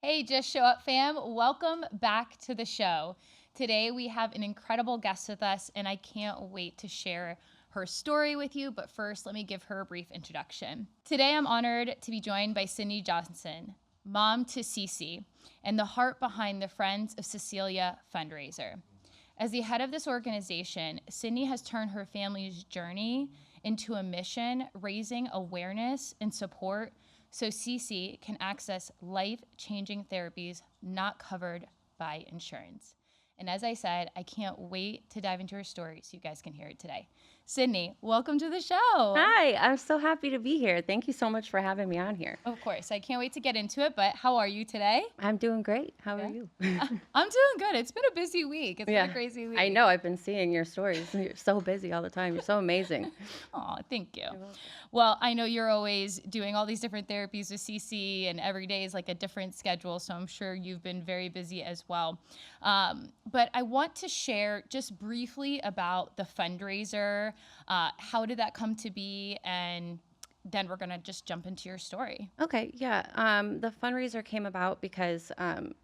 Hey, Just Show Up fam, welcome back to the show. Today we have an incredible guest with us, and I can't wait to share her story with you. But first, let me give her a brief introduction. Today I'm honored to be joined by Cindy Johnson, mom to Cece, and the heart behind the Friends of Cecilia Fundraiser. As the head of this organization, Sydney has turned her family's journey into a mission, raising awareness and support so Cece can access life-changing therapies not covered by insurance. And as I said, I can't wait to dive into her story so you guys can hear it today. Sydney, welcome to the show. Hi, I'm so happy to be here. Thank you so much for having me on here. Of course, I can't wait to get into it, but how are you today? I'm doing great. How are Yeah. you? I'm doing good. It's been a busy week. It's been a Yeah, crazy I week. know. I've been seeing your stories. You're so busy all the time. You're so amazing. Oh, thank you. You're welcome. Well, I know you're always doing all these different therapies with CC, and every day is like a different schedule. So I'm sure you've been very busy as well. But I want to share just briefly about the fundraiser. How did that come to be? And then we're going to just jump into your story. Okay, yeah. The fundraiser came about because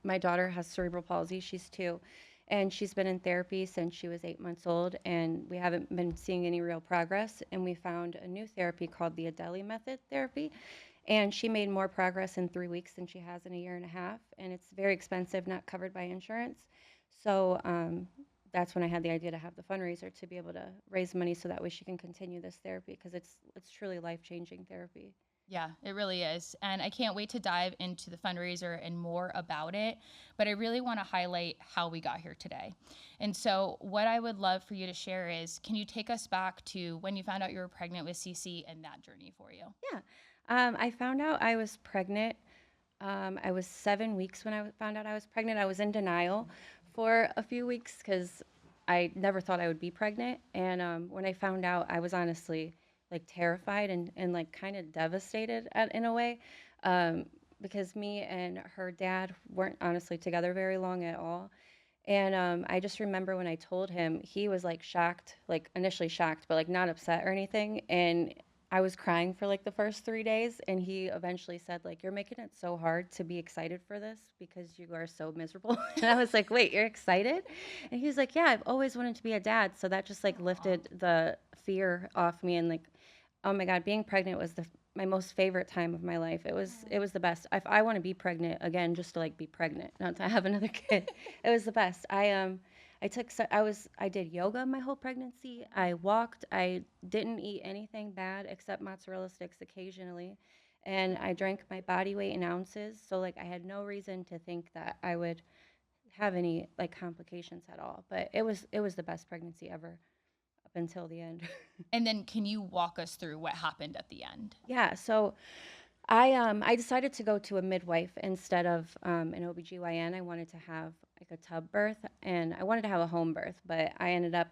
my daughter has cerebral palsy. She's 2, and she's been in therapy since she was 8 months old, and we haven't been seeing any real progress. And we found a new therapy called the Adele method therapy, and she made more progress in 3 weeks than she has in a year and a half. And it's very expensive, not covered by insurance. So that's when I had the idea to have the fundraiser to be able to raise money so that way she can continue this therapy because it's truly life changing therapy. Yeah, it really is. And I can't wait to dive into the fundraiser and more about it. But I really want to highlight how we got here today. And so, what I would love for you to share is, can you take us back to when you found out you were pregnant with Cece and that journey for you? Yeah. I found out I was pregnant. I was 7 weeks when found out I was pregnant. I was in denial for a few weeks because I never thought I would be pregnant. And when I found out, I was honestly like terrified and like kind of devastated in a way um, because me and her dad weren't honestly together very long at all. And I just remember when I told him, he was like shocked, like initially shocked, but like not upset or anything. And I was crying for like the first 3 days. And he eventually said, like, you're making it so hard to be excited for this because you are so miserable. And I was like, wait, you're excited? And he was like, yeah, I've always wanted to be a dad. So that just like lifted the fear off me. And like, oh my God, being pregnant was my most favorite time of my life. It was the best. If I want to be pregnant again, just to like be pregnant, not to have another kid, it was the best. I did yoga my whole pregnancy. I walked. I didn't eat anything bad except mozzarella sticks occasionally, and I drank my body weight in ounces. So like I had no reason to think that I would have any like complications at all. But it was the best pregnancy ever up until the end. And then, can you walk us through what happened at the end? Yeah, so I decided to go to a midwife instead of an OBGYN. I wanted to have like a tub birth and I wanted to have a home birth, but I ended up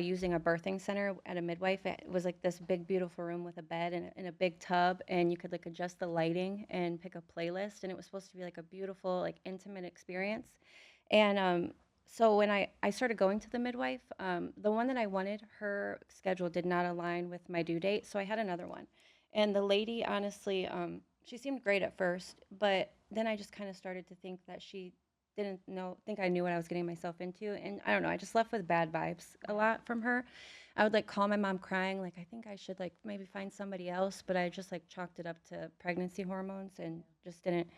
using a birthing center at a midwife. It was like this big, beautiful room with a bed and a big tub, and you could like adjust the lighting and pick a playlist, and it was supposed to be like a beautiful, like intimate experience. And so when I started going to the midwife, the one that I wanted, her schedule did not align with my due date, so I had another one. And the lady, honestly, she seemed great at first, but then I just kind of started to think that she didn't think I knew what I was getting myself into. And I don't know, I just left with bad vibes a lot from her. I would like call my mom crying, like, I think I should like maybe find somebody else, but I just like chalked it up to pregnancy hormones and just didn't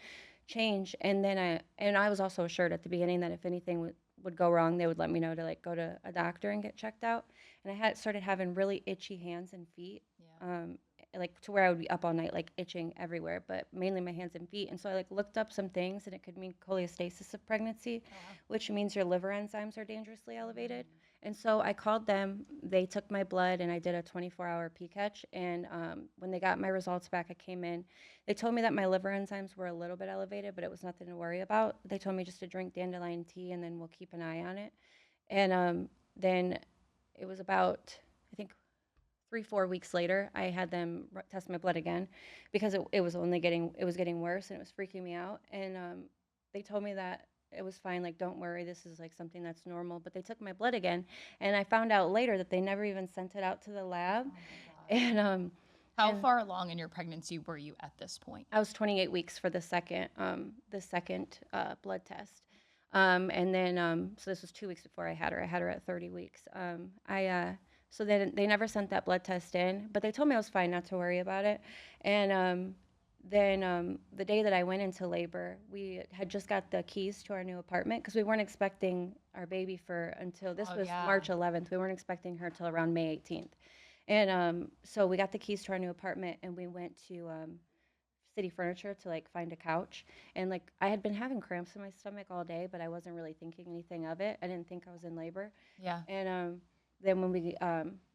change. And I was also assured at the beginning that if anything would go wrong, they would let me know to like go to a doctor and get checked out. And I had started having really itchy hands and feet. Yeah. Like to where I would be up all night, like itching everywhere, but mainly my hands and feet. And so I like looked up some things, and it could mean cholestasis of pregnancy, Oh, wow. which means your liver enzymes are dangerously elevated. And so I called them. They took my blood, and I did a 24-hour pee catch. And when they got my results back, I came in. They told me that my liver enzymes were a little bit elevated, but it was nothing to worry about. They told me just to drink dandelion tea, and then we'll keep an eye on it. And then it was about, I think, 3, 4 weeks later, I had them test my blood again because it was getting worse and it was freaking me out. And they told me that it was fine. Like, don't worry, this is like something that's normal. But they took my blood again, and I found out later that they never even sent it out to the lab. Oh my gosh. And How far along in your pregnancy were you at this point? I was 28 weeks for the second blood test. And then, so this was 2 weeks before I had her. I had her at 30 weeks. So then they never sent that blood test in, but they told me I was fine, not to worry about it. And then the day that I went into labor, we had just got the keys to our new apartment because we weren't expecting our baby for until this Oh, was yeah. March 11th. We weren't expecting her till around May 18th. And so we got the keys to our new apartment and we went to City Furniture to like find a couch. And like I had been having cramps in my stomach all day, but I wasn't really thinking anything of it. I didn't think I was in labor. Yeah. And then when we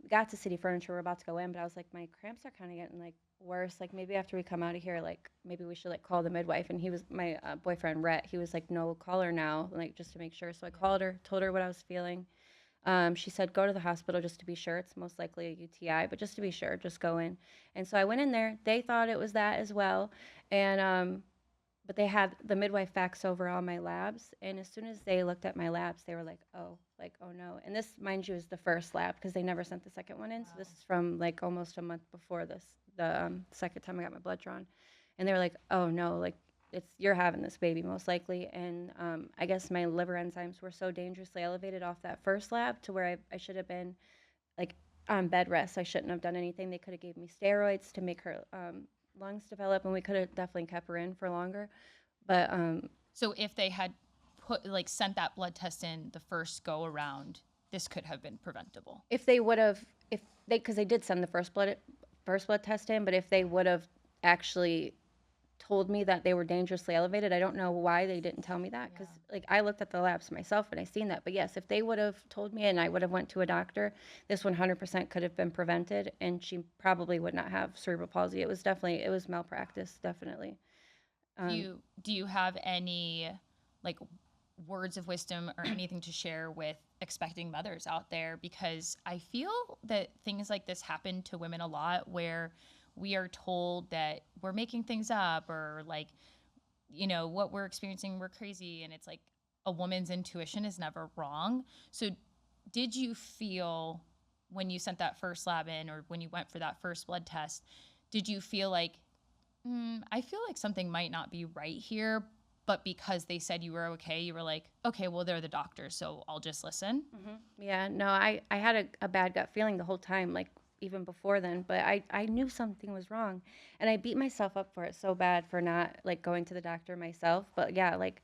got to City Furniture, we are about to go in, but I was like, my cramps are kind of getting like worse. Like maybe after we come out of here, like maybe we should like call the midwife. And he was my boyfriend Rhett. He was like, no, call her now, like just to make sure. So I called her, told her what I was feeling. She said, go to the hospital just to be sure. It's most likely a UTI, but just to be sure, just go in. And so I went in there. They thought it was that as well. And, but they had the midwife fax over all my labs. And as soon as they looked at my labs, they were like, oh no. And this, mind you, is the first lab because they never sent the second one in. Wow. So this is from like almost a month before the second time I got my blood drawn. And they were like, oh no, like you're having this baby most likely. And I guess my liver enzymes were so dangerously elevated off that first lab to where I should have been like on bed rest. I shouldn't have done anything. They could have gave me steroids to make her lungs develop, and we could have definitely kept her in for longer. But So if they had sent that blood test in the first go around, this could have been preventable. if they would have, if they, because they did send the first blood test in, but if they would have actually told me that they were dangerously elevated. I don't know why they didn't tell me that because like I looked at the labs myself and I seen that. But yes, if they would have told me and I would have went to a doctor, this 100% could have been prevented and she probably would not have cerebral palsy. It was malpractice, definitely. Do you have any like words of wisdom or anything to share with expecting mothers out there? Because I feel that things like this happen to women a lot where we are told that we're making things up or like, what we're experiencing, we're crazy. And it's like a woman's intuition is never wrong. So did you feel when you sent that first lab in or when you went for that first blood test, did you feel like, I feel like something might not be right here, but because they said you were okay, you were like, okay, well, they're the doctors, so I'll just listen? Yeah, no, I had a bad gut feeling the whole time, like even before then, but I knew something was wrong and I beat myself up for it so bad for not like going to the doctor myself. But yeah, like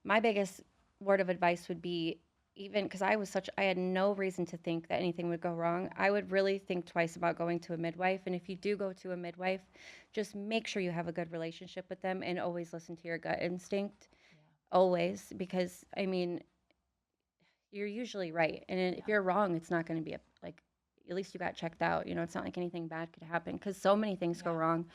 my biggest word of advice would be even because I had no reason to think that anything would go wrong. I would really think twice about going to a midwife. And if you do go to a midwife, just make sure you have a good relationship with them and always listen to your gut instinct. Always. Because, I mean, you're usually right. And if you're wrong, it's not going to be like, at least you got checked out. It's not like anything bad could happen because so many things go wrong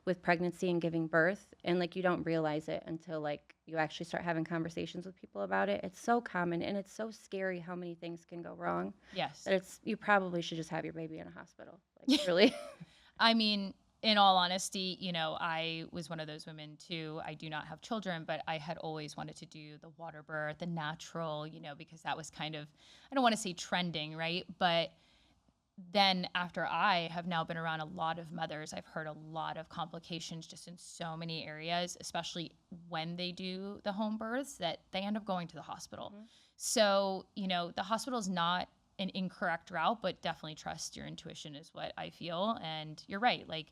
with pregnancy and giving birth. And like you don't realize it until like you actually start having conversations with people about it. It's so common and it's so scary how many things can go wrong. Yes. That you probably should just have your baby in a hospital. Like really. I mean, in all honesty, I was one of those women too. I do not have children, but I had always wanted to do the water birth, the natural, because that was kind of, I don't want to say trending, right? But then after I have now been around a lot of mothers, I've heard a lot of complications just in so many areas, especially when they do the home births, that they end up going to the hospital. Mm-hmm. So, the hospital is not an incorrect route, but definitely trust your intuition is what I feel. And you're right. Like,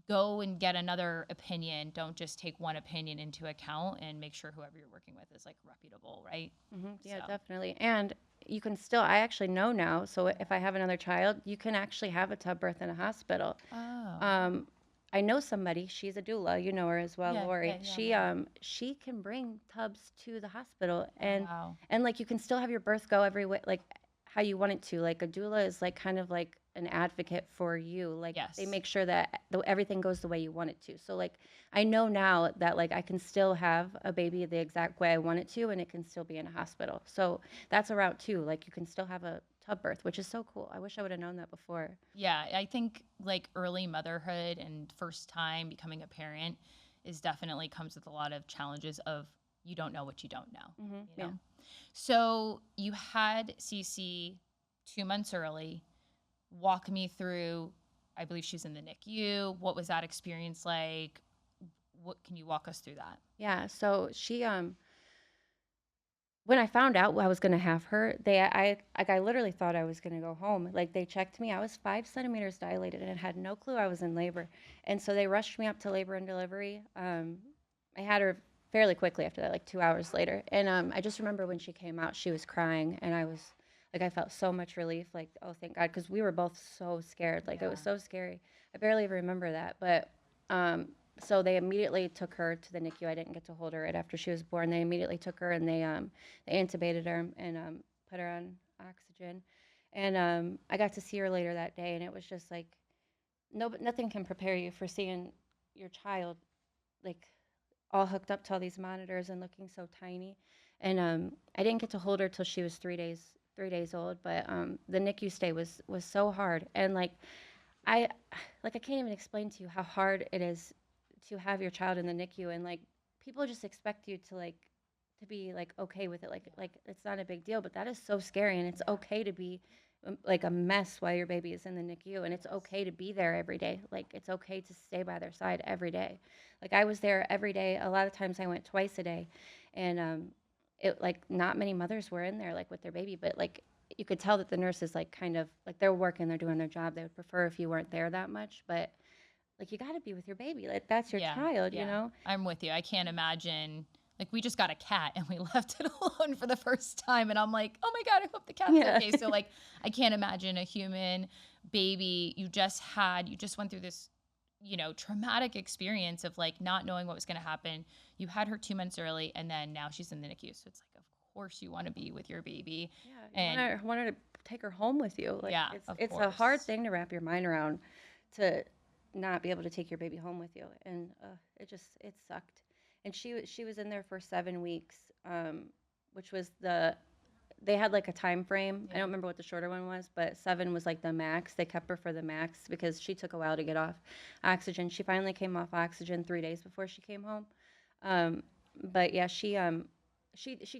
go and get another opinion. Don't just take one opinion into account and make sure whoever you're working with is like reputable, right? Mm-hmm. Yeah, definitely. And you can still, I actually know now. So if I have another child, you can actually have a tub birth in a hospital. Oh. I know somebody, she's a doula, you know her as well, Yeah, Lori. yeah. She can bring tubs to the hospital and Wow. and like you can still have your birth go every way like how you want it to. Like a doula is like kind of like an advocate for you. Like they Yes. make sure that everything goes the way you want it to. So like I know now that like I can still have a baby the exact way I want it to and it can still be in a hospital. So that's a route too. Like you can still have a tub birth, which is so cool. I wish I would have known that before. Yeah, I think like early motherhood and first time becoming a parent is definitely comes with a lot of challenges of you don't know what you don't know. Mm-hmm. You know? Yeah. So you had Cece 2 months early. Walk me through I believe she's in the NICU. What was that experience like? What can you walk us through that? Yeah, so she when I found out I was gonna have her, I literally thought I was gonna go home. Like they checked me, I was 5 centimeters dilated and had no clue I was in labor. And so they rushed me up to labor and delivery. I had her fairly quickly after that, like 2 hours later. And I just remember when she came out, she was crying, and I was like, I felt so much relief. Like, oh, thank God, because we were both so scared. Like it was so scary. I barely even remember that, but um, so they immediately took her to the NICU. I didn't get to hold her right after she was born. They immediately took her and they intubated her and put her on oxygen. And I got to see her later that day, and it was just like nothing can prepare you for seeing your child like all hooked up to all these monitors and looking so tiny. And I didn't get to hold her till she was 3 days old. But the NICU stay was so hard, and I I can't even explain to you how hard it is to have your child in the NICU, and like people just expect you to to be like okay with it, like it's not a big deal, but that is so scary, and it's okay to be like a mess while your baby is in the NICU, and it's okay to be there every day. Like it's okay to stay by their side every day. Like I was there every day. A lot of times I went twice a day, and it like not many mothers were in there like with their baby, but like you could tell that the nurses like kind of like they're working, they're doing their job. They would prefer if you weren't there that much, but like you got to be with your baby. Like that's your Yeah, child, you yeah. know? I'm with you. I can't imagine. Like we just got a cat and we left it alone for the first time, and I'm like, oh my god, I hope the cat's Yeah. okay. So like, I can't imagine a human baby you just went through this, traumatic experience of like not knowing what was going to happen. You had her 2 months early, and then now she's in the NICU. So it's like, of course you want to be with your baby, Yeah, you and want her to take her home with you. Like yeah, of it's a hard course. thing to wrap your mind around to not be able to take your baby home with you, and it sucked. And she was in there for 7 weeks, which was they had like a time frame. I Yeah. don't remember what the shorter one was, but 7 was like the max. They kept her for the max because she took a while to get off oxygen. She finally came off oxygen 3 days before she came home. Um, but yeah, she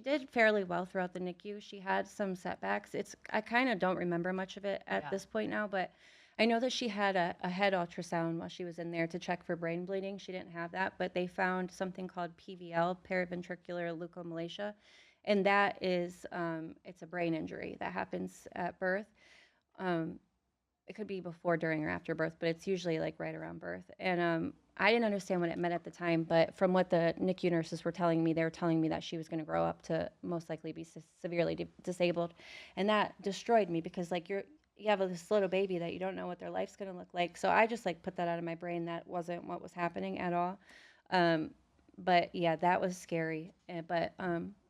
did fairly well throughout the NICU. She had some setbacks. I kind of don't remember much of it at Yeah. this point now, but I know that she had a head ultrasound while she was in there to check for brain bleeding. She didn't have that, but they found something called PVL, paraventricular leukomalacia, and that is it's a brain injury that happens at birth. Um, it could be before, during, or after birth, but it's usually like right around birth. And I didn't understand what it meant at the time, but from what the NICU nurses were telling me, they were telling me that she was going to grow up to most likely be severely disabled, and that destroyed me because like you have this little baby that you don't know what their life's going to look like. So I just like put that out of my brain. That wasn't what was happening at all. Um, but yeah, that was scary. But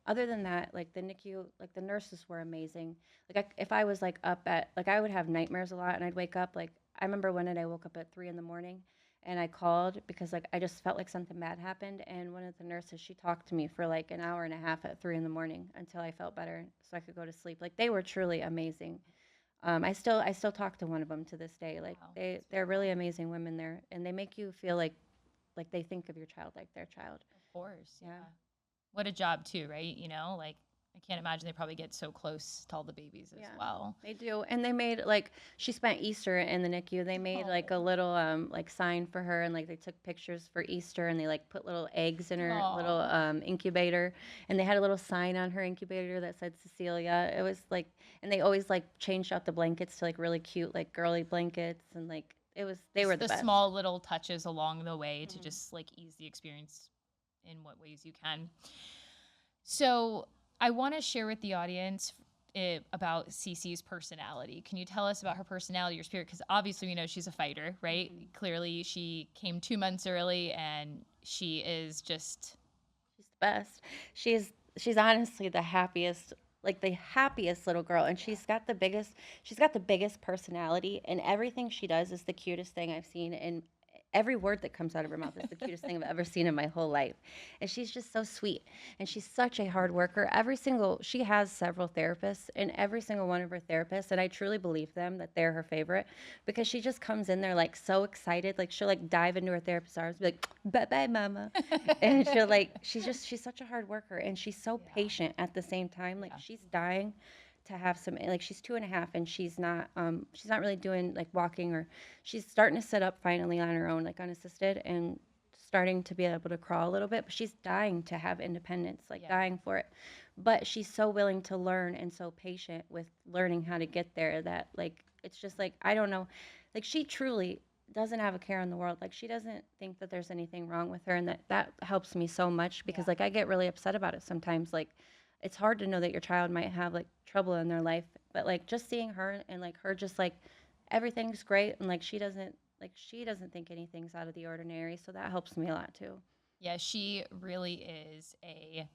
other than that, like the NICU, like the nurses were amazing. Like if I was like up at like I would have nightmares a lot, and I'd wake up like I remember one night I woke up at 3 in the morning, and I called because like I just felt like something bad happened, and one of the nurses, she talked to me for like an hour and a half at 3 in the morning until I felt better so I could go to sleep. Like they were truly amazing. I still talk to one of them to this day. Like Wow, they that's they're really really cool. amazing women there, and they make you feel like they think of your child like their child. Of course, Yeah. yeah. What a job too, right? Like I can't imagine they probably get so close to all the babies as Yeah, well. they do. And they made like she spent Easter in the NICU. They made like a Oh, little like sign for her, and like they took pictures for Easter, and they like put little eggs in her little oh, incubator, and they had a little sign on her incubator that said Cecilia. It was like, and they always like changed out the blankets to like really cute like girly blankets, and like they were just the the best. small little touches along the way to Hmm. just like ease the experience in what ways you can. So I want to share with the audience about Cece's personality. Can you tell us about her personality, your spirit? Because obviously we know she's a fighter, right? Hmm. Clearly she came 2 months early, and she is just She's the best. She's honestly the happiest little girl, and yeah. she's got the biggest personality, and everything she does is the cutest thing I've seen, and every word that comes out of her mouth is the cutest thing I've ever seen in my whole life. And she's just so sweet, and she's such a hard worker. She has several therapists, and every single one of her therapists, and I truly believe them that they're her favorite because she just comes in there like so excited, like she'll like dive into her therapist's arms, be like, "Bye bye, mama." And she'll like she's such a hard worker, and she's so Yeah. patient at the same time. Like Yeah. she's dying to have some, like, she's 2.5, and she's not really doing like walking, or she's starting to sit up finally on her own, like unassisted, and starting to be able to crawl a little bit, but she's dying to have independence, like Yeah. dying for it. But she's so willing to learn and so patient with learning how to get there that, like, it's just like, I don't know, like, she truly doesn't have a care in the world. Like, she doesn't think that there's anything wrong with her, and that helps me so much, Yeah. because like I get really upset about it sometimes. Like, it's hard to know that your child might have like trouble in their life, but like just seeing her, and like her just like everything's great, and like she doesn't think anything's out of the ordinary, so that helps me a lot too. Yeah, she really is a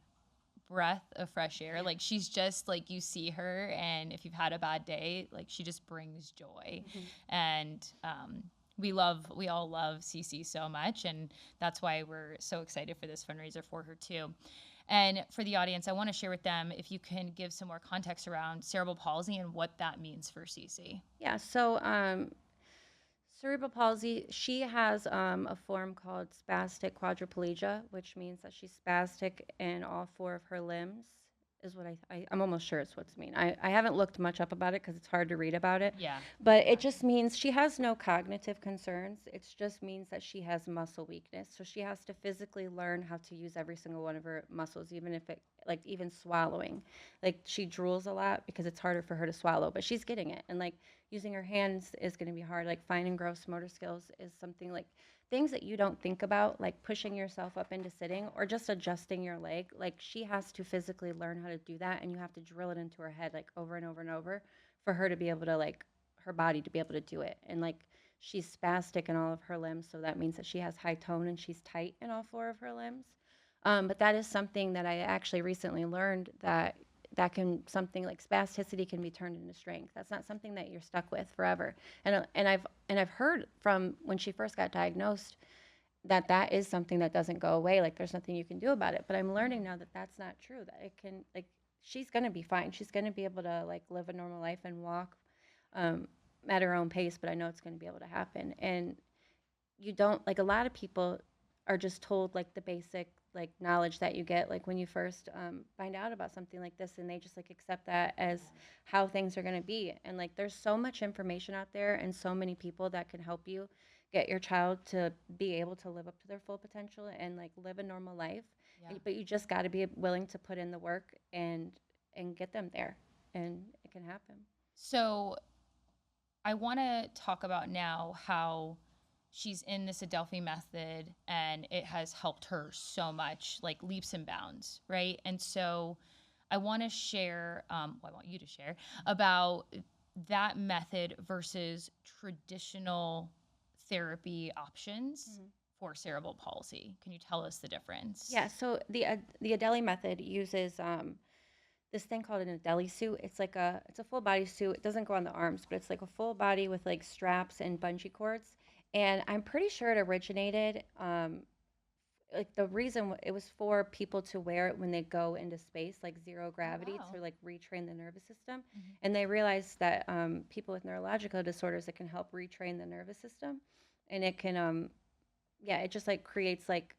breath of fresh air. Like she's just like you see her, and if you've had a bad day, like she just brings joy. Mhm. And we all love Cece so much, and that's why we're so excited for this fundraiser for her too. And for the audience, I want to share with them if you can give some more context around cerebral palsy and what that means for Cece. Yeah, so cerebral palsy, she has a form called spastic quadriplegia, which means that she's spastic in all four of her limbs, is what I'm almost sure it's what's mean. I haven't looked much up about it because it's hard to read about it. Yeah. But it just means she has no cognitive concerns. It just means that she has muscle weakness. So she has to physically learn how to use every single one of her muscles, even if it, like, even swallowing. Like, she drools a lot because it's harder for her to swallow, but she's getting it. And like, using her hands is going to be hard. Like, fine and gross motor skills is something, like, things that you don't think about, like pushing yourself up into sitting or just adjusting your leg. Like, she has to physically learn how to do that, and you have to drill it into her head, like, over and over and over, for her to be able to, like, her body to be able to do it. And like, she's spastic in all of her limbs, so that means that she has high tone and she's tight in all four of her limbs. But that is something that I actually recently learned, that can, something like spasticity can be turned into strength. That's not something that you're stuck with forever. And I've heard from when she first got diagnosed that that is something that doesn't go away. Like, there's nothing you can do about it. But I'm learning now that that's not true. That it can, like, she's gonna be fine. She's gonna be able to like live a normal life and walk um, at her own pace. But I know it's gonna be able to happen. And you don't, like, a lot of people are just told like the basic like knowledge that you get like when you first find out about something like this, and they just like accept that as how things are going to be. And like, there's so much information out there and so many people that can help you get your child to be able to live up to their full potential and like live a normal life. Yeah. But you just got to be willing to put in the work and get them there, and it can happen. So I want to talk about now how she's in this Adelphi method and it has helped her so much, like leaps and bounds, right? And so I want to share, well, I want you to share about that method versus traditional therapy options Mhm. for cerebral palsy. Can you tell us the difference? Yeah, so the Adeli method uses this thing called an Adeli suit. It's a full body suit. It doesn't go on the arms, but it's like a full body with like straps and bungee cords. And I'm pretty sure it originated, like, the reason it was for people to wear it when they go into space, like zero Oh, gravity, wow. to like retrain the nervous system. Mhm. And they realized that people with neurological disorders, it can help retrain the nervous system, and it can yeah, it just like creates like,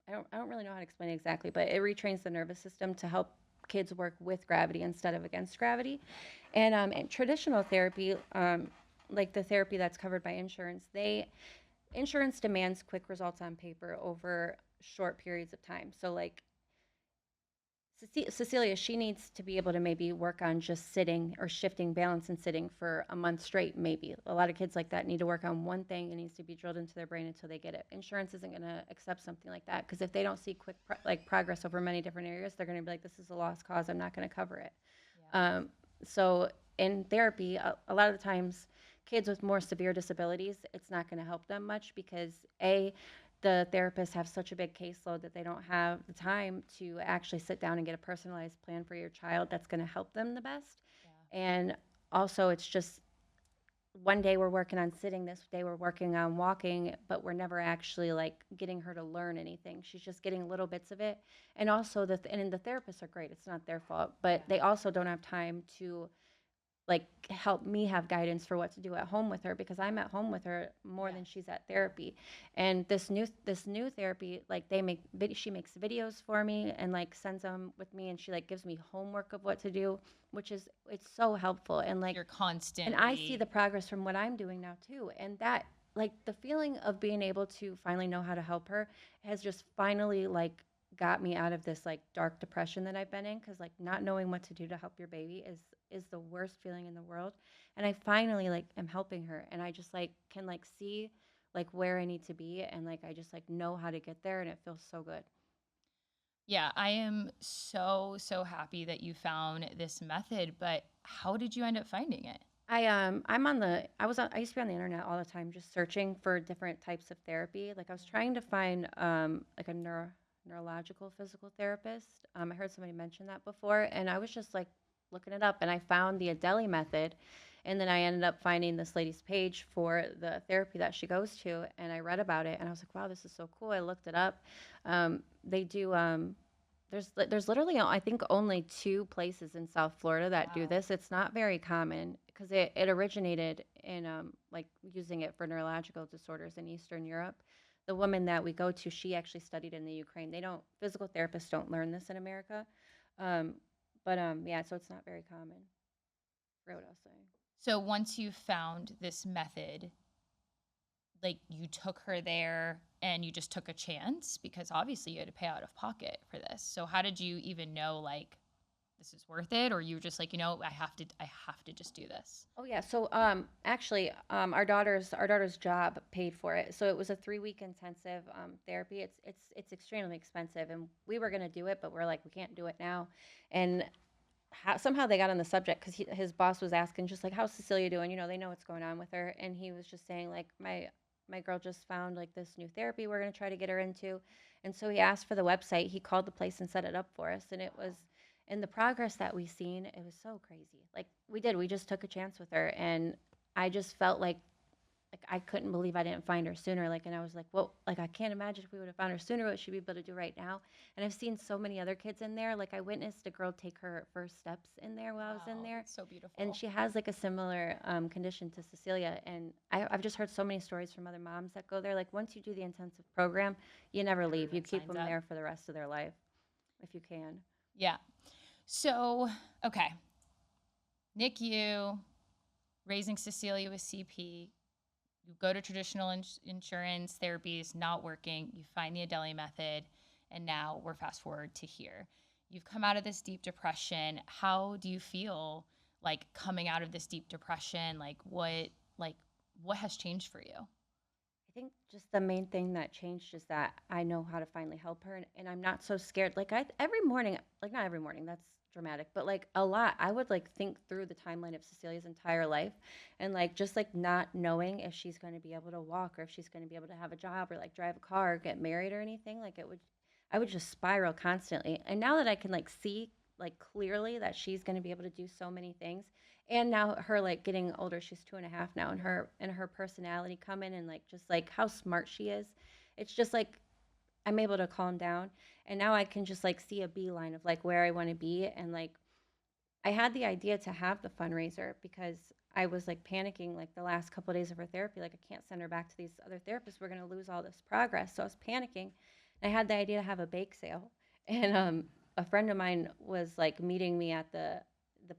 I don't really know how to explain it exactly, but it retrains the nervous system to help kids work with gravity instead of against gravity. And traditional therapy, like the therapy that's covered by insurance, they insurance demands quick results on paper over short periods of time. So like, Cecilia, she needs to be able to maybe work on just sitting or shifting balance and sitting for a month straight, maybe. A lot of kids like that need to work on one thing. It needs to be drilled into their brain until they get it. Insurance isn't going to accept something like that, because if they don't see quick like progress over many different areas, they're going to be like, this is a lost cause. I'm not going to cover it. Yeah. So in therapy, a lot of the times, kids with more severe disabilities, it's not going to help them much because the therapists have such a big caseload that they don't have the time to actually sit down and get a personalized plan for your child that's going to help them the best. Yeah. And also, it's just one day we're working on sitting, this day we're working on walking, but we're never actually like getting her to learn anything. She's just getting little bits of it. And also, and the therapists are great. It's not their fault, but Yeah. they also don't have time to like help me have guidance for what to do at home with her, because I'm at home with her more Yeah. than she's at therapy. And this new therapy, like she makes videos for me and like sends them with me, and she like gives me homework of what to do, which is it's so helpful. And like You're and I see the constantly. progress from what I'm doing now too. And that, like, the feeling of being able to finally know how to help her has just finally like got me out of this like dark depression that I've been in, cuz like not knowing what to do to help your baby is the worst feeling in the world. And I finally like am helping her, and I just like can like see like where I need to be, and like I just like know how to get there, and it feels so good. Yeah, I am so, so happy that you found this method, but how did you end up finding it? I'm on the I used to be on the internet all the time just searching for different types of therapy. Like I was trying to find like a neurological physical therapist. I heard somebody mention that before, and I was just like looking it up, and I found the Adele method, and then I ended up finding this lady's page for the therapy that she goes to, and I read about it, and I was like, wow, this is so cool. I looked it up. They do there's literally, I think, only two places in South Florida that do Wow. this. It's not very common because it originated in like using it for neurological disorders in Eastern Europe. The woman that we go to, she actually studied in the Ukraine. They don't Physical therapists don't learn this in America, um, but yeah, so it's not very common. For what I'll say. So once you found this method, like you took her there and you just took a chance because obviously you had to pay out of pocket for this. So how did you even know like this is worth it, or you were just like, I have to just do this? Oh yeah, so actually our daughter's job paid for it. So it was a 3-week intensive therapy. It's extremely expensive, and we were gonna do it, but we're like we can't do it now. And somehow they got on the subject because his boss was asking just like how's Cecilia doing, they know what's going on with her, and he was just saying like my girl just found like this new therapy we're going to try to get her into. And so he asked for the website, he called the place and set it up for us, and it was, in the progress that we seen, it was so crazy. Like we just took a chance with her, and I just felt like I couldn't believe I didn't find her sooner. Like, and I was like, well, like I can't imagine if we would have found her sooner, what she'd be able to do right now. And I've seen so many other kids in there. Like I witnessed a girl take her first steps in there while I was in Wow, there, that's so and beautiful. she has like a similar condition to Cecilia. And I've just heard so many stories from other moms that go there. Like once you do the intensive program, you never leave. You Everyone keep signs them up. there for the rest of their life if you can. Yeah. So, okay. NICU, raising Cecilia with CP, you go to traditional insurance therapies, not working. You find the Adele method, and now we're fast forward to here. You've come out of this deep depression. How do you feel like coming out of this deep depression? Like what has changed for you? I think just the main thing that changed is that I know how to finally help her, and I'm not so scared. Like every morning, like not every morning, that's dramatic, but like a lot, I would like think through the timeline of Cecilia's entire life, and like just like not knowing if she's going to be able to walk, or if she's going to be able to have a job, or like drive a car, or get married or anything. Like I would just spiral constantly. And now that I can like see like clearly that she's going to be able to do so many things, and now her like getting older, she's 2.5 now, and her personality coming, and like just like how smart she is, it's just like I'm able to calm down, and now I can just like see a beeline of like where I want to be. And like I had the idea to have the fundraiser because I was like panicking like the last couple of days of her therapy. Like I can't send her back to these other therapists. We're gonna lose all this progress. So I was panicking. And I had the idea to have a bake sale. And a friend of mine was like meeting me at the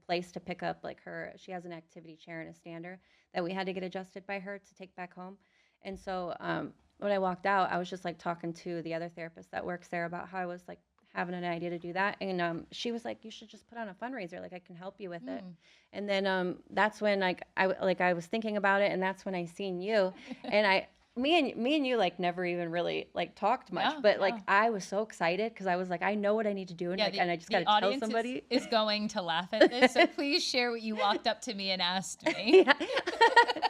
place to pick up like her. She has an activity chair and a stander that we had to get adjusted by her to take back home. And so when I walked out, I was just like talking to the other therapist that works there about how I was like having an idea to do that. And she was like, you should just put on a fundraiser. Like I can help you with it. Mm. And then that's when I was thinking about it, and that's when I seen you, and me and you like never even really like talked much, Yeah, but like yeah. I was so excited because I was like, I know what I need to do, and Yeah, like, and I just got the to tell audience is somebody. is going to laugh at this. So please share what you walked up to me and asked me. Yeah.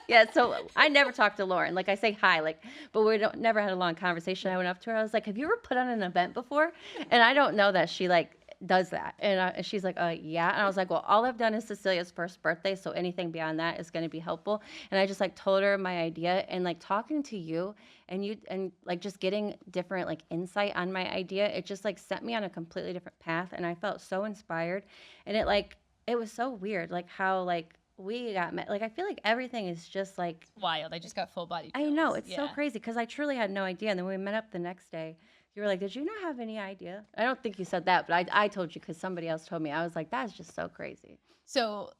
Yeah, so I never talked to Lauren. Like I say hi, like, but we don't never had a long conversation. I Yeah. went up to her. I was like, "Have you ever put on an event before?" And I don't know that she like does that. And she's like, yeah." And I was like, "Well, all I've done is Cecilia's first birthday, so anything beyond that is going to be helpful." And I just like told her my idea, and like talking to you and like just getting different like insight on my idea, it just like set me on a completely different path, and I felt so inspired. And it was so weird like how like we got met. Like, I feel like everything is just like, Wild. I just got full body I know, chills. it's so Yeah. crazy because I truly had no idea. And then we met up the next day. You were like, "Did you not have any idea?" I don't think you said that, but I told you because somebody else told me. I was like, "That's just so crazy." So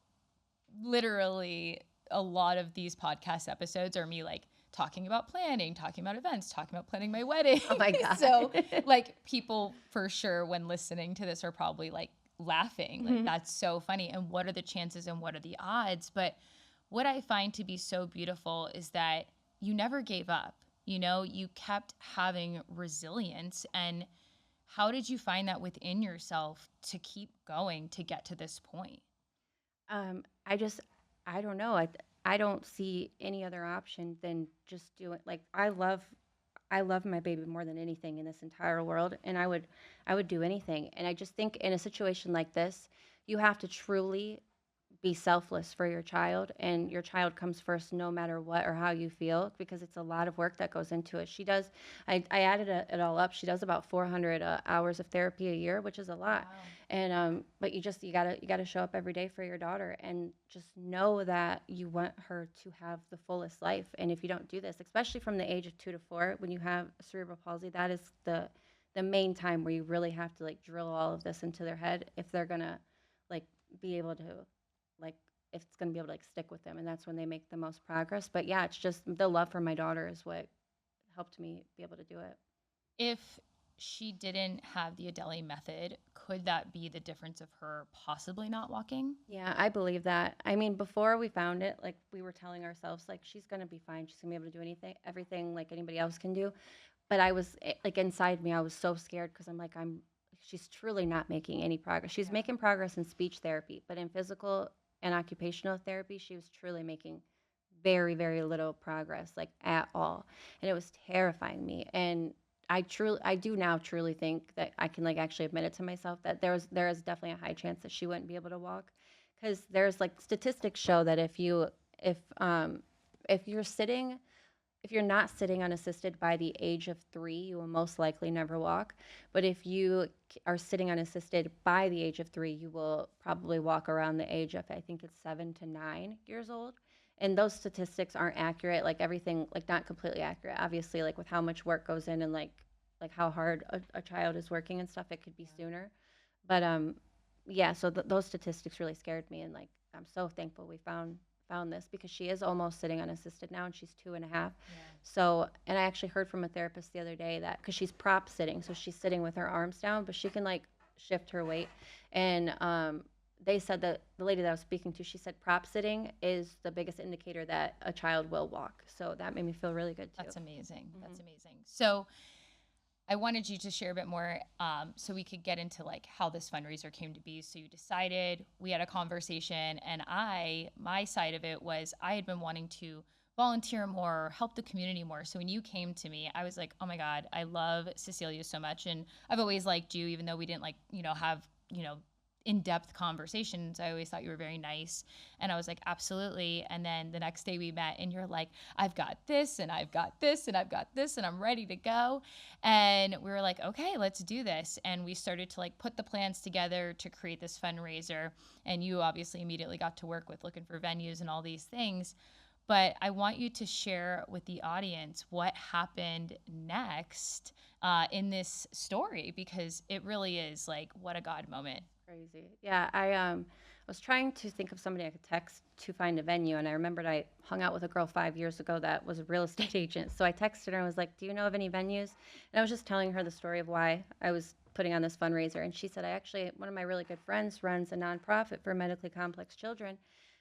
literally a lot of these podcast episodes are me like talking about planning, talking about events, talking about planning my wedding. Oh my God. So like people for sure when listening to this are probably like laughing. Like that's so funny. And what are the chances and what are the odds? But what I find to be so beautiful is that you never gave up. You know, you kept having resilience. And how did you find that within yourself to keep going to get to this point? I just, I don't know. I don't see any other option than just do it. Like, I love my baby more than anything in this entire world, and I would do anything. And I just think in a situation like this, you have to truly be selfless for your child, and your child comes first no matter what or how you feel, because it's a lot of work that goes into it. She does, I added it all up, she does about 400 hours of therapy a year, which is a lot. Wow. And but you gotta show up every day for your daughter, and just know that you want her to have the fullest life. And if you don't do this, especially from the age of 2 to 4, when you have cerebral palsy, that is the main time where you really have to like drill all of this into their head if they're gonna like be able to, like, if it's going to be able to like stick with them, and that's when they make the most progress. But yeah, it's just the love for my daughter is what helped me be able to do it. If she didn't have the Adele method, could that be the difference of her possibly not walking? Yeah, I believe that. I mean, before we found it, like, we were telling ourselves like she's going to be fine, she's going to be able to do anything, everything like anybody else can do. But I was like, inside me I was so scared because I'm like, I'm she's truly not making any progress. She's Yeah. making progress in speech therapy, but in physical and occupational therapy she was truly making very, very little progress, like, at all. And it was terrifying me. And I do now truly think that I can like actually admit it to myself that there is definitely a high chance that she wouldn't be able to walk, because there's like statistics show that if if you're sitting if you're not sitting unassisted by the age of 3, you will most likely never walk. But if you are sitting unassisted by the age of 3, you will probably walk around the age of, I think it's 7 to 9 years old. And those statistics aren't accurate, like everything, like not completely accurate. Obviously, like with how much work goes in and like how hard a child is working and stuff, it could be sooner. But yeah, so those statistics really scared me, and like I'm so thankful we found this, because she is almost sitting unassisted now, and she's 2.5. Yeah. So, and I actually heard from a therapist the other day that because she's prop sitting, so she's sitting with her arms down, but she can like shift her weight. And they said that the lady that I was speaking to, she said prop sitting is the biggest indicator that a child will walk. So that made me feel really good too. That's amazing. That's Mhm. amazing. So I wanted you to share a bit more so we could get into like how this fundraiser came to be. So you decided, we had a conversation, and my side of it was I had been wanting to volunteer more, help the community more. So when you came to me, I was like, oh my God, I love Cecilia so much. And I've always liked you, even though we didn't like, have, in-depth conversations. I always thought you were very nice. And I was like, absolutely. And then the next day we met and you're like, I've got this and I've got this and I've got this and I'm ready to go. And we were like, okay, let's do this. And we started to like put the plans together to create this fundraiser. And you obviously immediately got to work with looking for venues and all these things. But I want you to share with the audience what happened next in this story, because it really is like, what a God moment. Crazy. Yeah, I was trying to think of somebody I could text to find a venue, and I remembered I hung out with a girl 5 years ago that was a real estate agent. So I texted her and was like, "Do you know of any venues?" And I was just telling her the story of why I was putting on this fundraiser, and she said, "I actually one of my really good friends runs a nonprofit for medically complex children."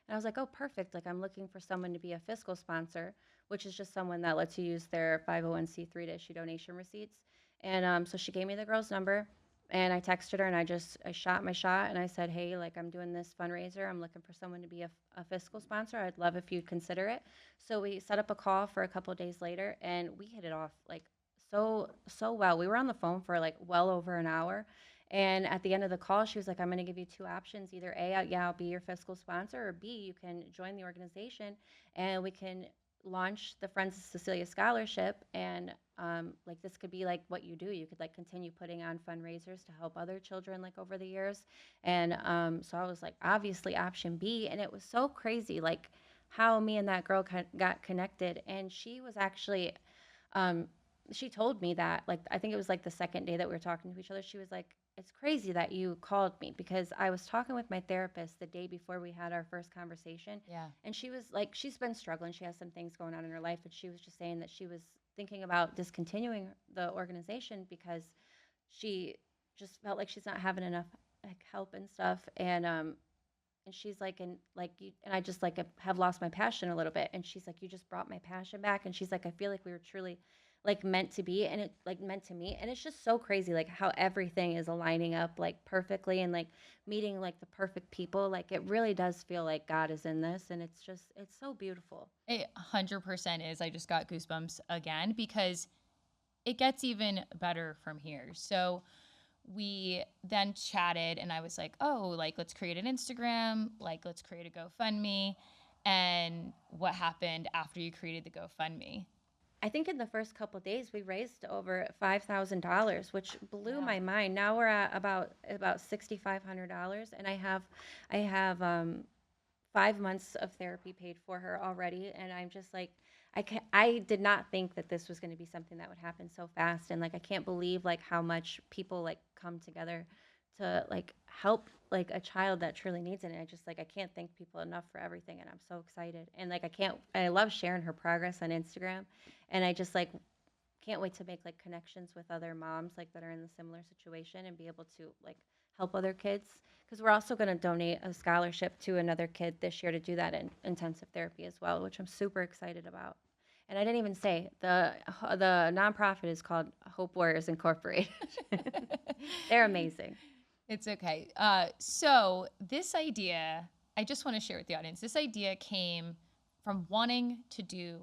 And I was like, "Oh, perfect. Like, I'm looking for someone to be a fiscal sponsor, which is just someone that lets you use their 501(c)(3) to issue donation receipts." And so she gave me the girl's number, and I texted her, and I shot my shot, and I said, "Hey, like, I'm doing this fundraiser. I'm looking for someone to be a fiscal sponsor. I'd love if you'd consider it." So we set up a call for a couple of days later, and we hit it off like so well. We were on the phone for like well over an hour. And at the end of the call, she was like, "I'm going to give you two options. Either A, yeah, I'll be your fiscal sponsor, or B, you can join the organization and we can launch the Friends of Cecilia Scholarship, and like this could be like what you do. You could like continue putting on fundraisers to help other children like over the years. And so I was like, obviously option B, and it was so crazy like how me and that girl got connected. And she was actually um, she told me that like I think it was like the second day that we were talking to each other. She was like, "It's crazy that you called me because I was talking with my therapist the day before we had our first conversation, Yeah. and she was like, she's been struggling. She has some things going on in her life, and she was just saying that she was thinking about discontinuing the organization because she just felt like she's not having enough like help and stuff, and she's like, and like you, and I just like have lost my passion a little bit. And she's like, you just brought my passion back. And she's like, I feel like we were truly like meant to be, and it like meant to me. And it's just so crazy, like how everything is aligning up like perfectly, and like meeting like the perfect people. Like it really does feel like God is in this, and it's just it's so beautiful. It 100% is. I just got goosebumps again because it gets even better from here. So we then chatted and I was like, "Oh, like let's create an Instagram, like let's create a GoFundMe." And what happened after you created the GoFundMe? I think in the first couple days we raised over $5,000, which blew Yeah. my mind. Now we're at about $6,500, and I have 5 months of therapy paid for her already, and I'm just like, I did not think that this was going to be something that would happen so fast, and like I can't believe like how much people like come together to like help like a child that truly needs it. And I just like I can't thank people enough for everything, and I'm so excited. And like I love sharing her progress on Instagram, and I just like can't wait to make like connections with other moms like that are in a similar situation and be able to like help other kids, because we're also going to donate a scholarship to another kid this year to do that in intensive therapy as well, which I'm super excited about. And I didn't even say the nonprofit is called Hope Warriors Incorporated. They're amazing. It's okay. So this idea, I just want to share with the audience. This idea came from wanting to do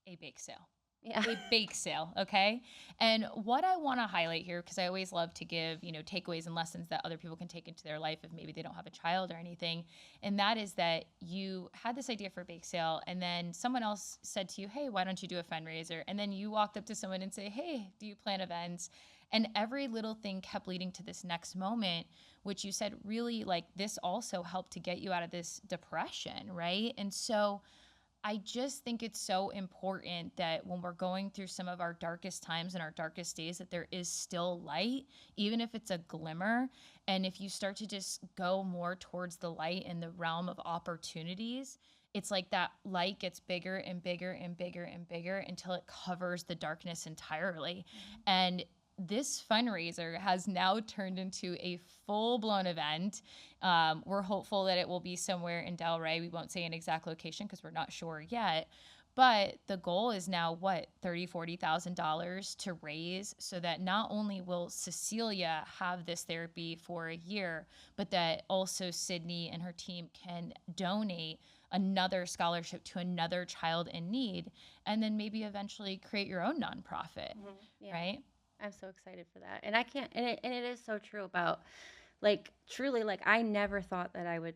a bake sale. Yeah. A bake sale, okay? And what I want to highlight here, because I always love to give, takeaways and lessons that other people can take into their life if maybe they don't have a child or anything. And that is that you had this idea for a bake sale, and then someone else said to you, hey, why don't you do a fundraiser? And then you walked up to someone and say, hey, do you plan events? And every little thing kept leading to this next moment, which you said really like this also helped to get you out of this depression, right? And so I just think it's so important that when we're going through some of our darkest times and our darkest days, that there is still light, even if it's a glimmer. And if you start to just go more towards the light in the realm of opportunities, it's like that light gets bigger and bigger and bigger and bigger until it covers the darkness entirely. And this fundraiser has now turned into a full blown event. We're hopeful that it will be somewhere in Delray. We won't say an exact location because we're not sure yet. But the goal is now what, $40,000 to raise so that not only will Cecilia have this therapy for a year, but that also Sydney and her team can donate another scholarship to another child in need, and then maybe eventually create your own nonprofit, Yeah. right? I'm so excited for that. And I can't, and it is so true about like truly, like I never thought that I would,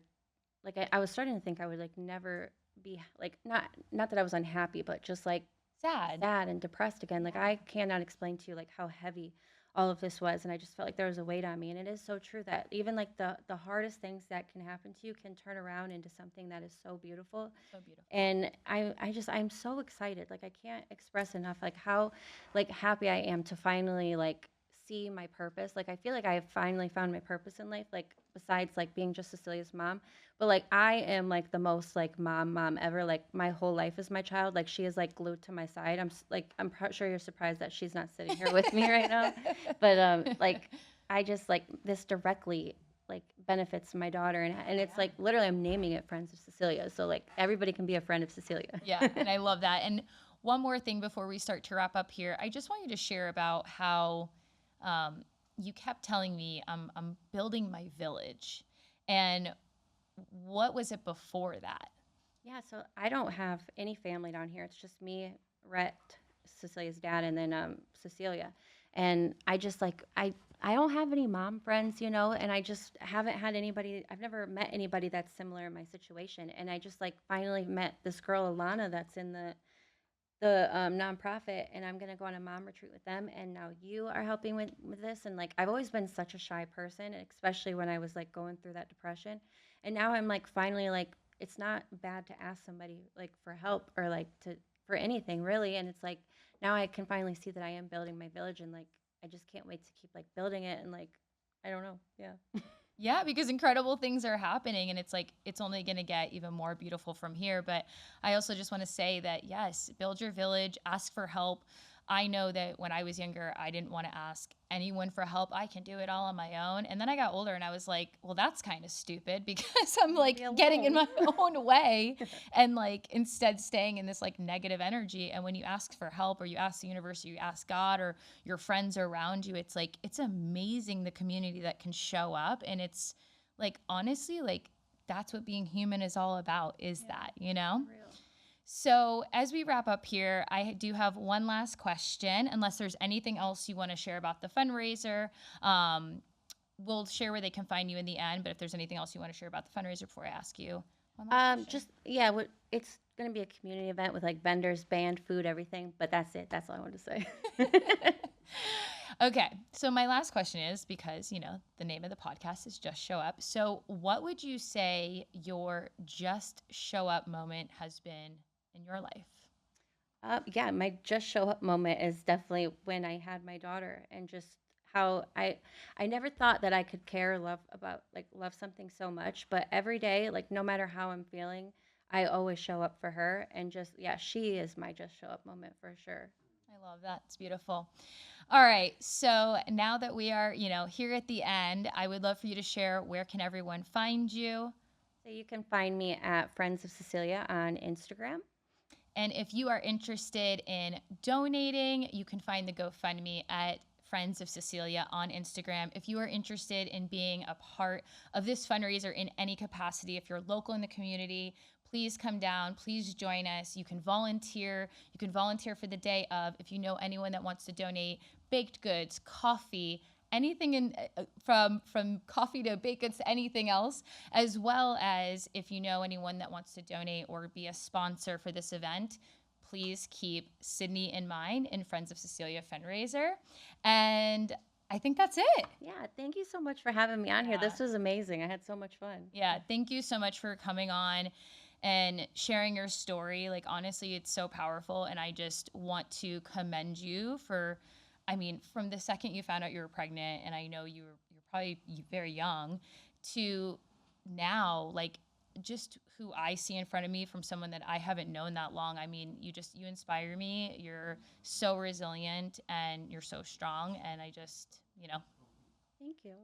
like I was starting to think I would like never be like, not that I was unhappy, but just like Sad. sad and depressed again. Like I cannot explain to you like how heavy all of this was, and I just felt like there was a weight on me. And it is so true that even like the hardest things that can happen to you can turn around into something that is so beautiful. So beautiful. And I'm so excited. Like I can't express enough like how like happy I am to finally like see my purpose. Like I feel like I have finally found my purpose in life, like besides like being just Cecilia's mom. But like I am like the most like mom ever. Like my whole life is my child. Like she is like glued to my side. Like sure you're surprised that she's not sitting here with me right now. But like I just like this directly like benefits my daughter, and it's like literally I'm naming it Friends of Cecilia. So like everybody can be a friend of Cecilia. Yeah, and I love that. And one more thing before we start to wrap up here, I just want you to share about how you kept telling me I'm building my village, and what was it before that? Yeah, so I don't have any family down here. It's just me, Rhett, Cecilia's dad, and then Cecilia. And I just like I don't have any mom friends, you know, and I just haven't had anybody. I've never met anybody that's similar in my situation. And I just like finally met this girl Alana that's in the the nonprofit, and I'm gonna go on a mom retreat with them. And now you are helping with this. And like I've always been such a shy person, especially when I was like going through that depression. And now I'm like finally like it's not bad to ask somebody like for help or like to for anything really. And it's like now I can finally see that I am building my village, and like I just can't wait to keep like building it. And like I don't know, yeah. Yeah, because incredible things are happening and it's like it's only going to get even more beautiful from here. But I also just want to say that yes, build your village, ask for help. I know that when I was younger, I didn't want to ask anyone for help. I can do it all on my own. And then I got older and I was like, well, that's kind of stupid because I'm You'll like be getting in alone. my own way and like instead staying in this like negative energy. And when you ask for help or you ask the universe or you ask God or your friends around you, it's like it's amazing the community that can show up. And it's like honestly, like that's what being human is all about, is Yeah, that, you know? for real. So, as we wrap up here, I do have one last question. Unless there's anything else you want to share about the fundraiser, um, we'll share where they can find you in the end. But if there's anything else you want to share about the fundraiser before I ask you one last question. Just yeah, what it's gonna be a community event with like vendors, band, food, everything. But that's it. That's all I wanted to say. Okay, so my last question is because, the name of the podcast is Just Show Up. So, what would you say your just show up moment has been in your life? Yeah, my just show up moment is definitely when I had my daughter, and just how I never thought that I could care or love about like love something so much, but every day, like no matter how I'm feeling, I always show up for her. And just yeah, she is my just show up moment for sure. I love that. It's beautiful. All right. So now that we are, here at the end, I would love for you to share where can everyone find you? So you can find me at Friends of Cecilia on Instagram. And if you are interested in donating, you can find the GoFundMe at Friends of Cecilia on Instagram. If you are interested in being a part of this fundraiser in any capacity, if you're local in the community, please come down. Please join us. You can volunteer. You can volunteer for the day of. If you know anyone that wants to donate baked goods, coffee, anything from coffee to baked goods to anything else, as well as if you know anyone that wants to donate or be a sponsor for this event, please keep Sydney in mind in Friends of Cecilia Fundraiser. And I think that's it. Yeah, thank you so much for having me on here. Yeah. This was amazing. I had so much fun. Yeah. Thank you so much for coming on and sharing your story. Like, honestly, it's so powerful. And I just want to commend you for, I mean, from the second you found out you were pregnant, and I know you're probably very young, to now, like, just who I see in front of me from someone that I haven't known that long. I mean, you inspire me. You're so resilient and you're so strong. And I just, Thank you.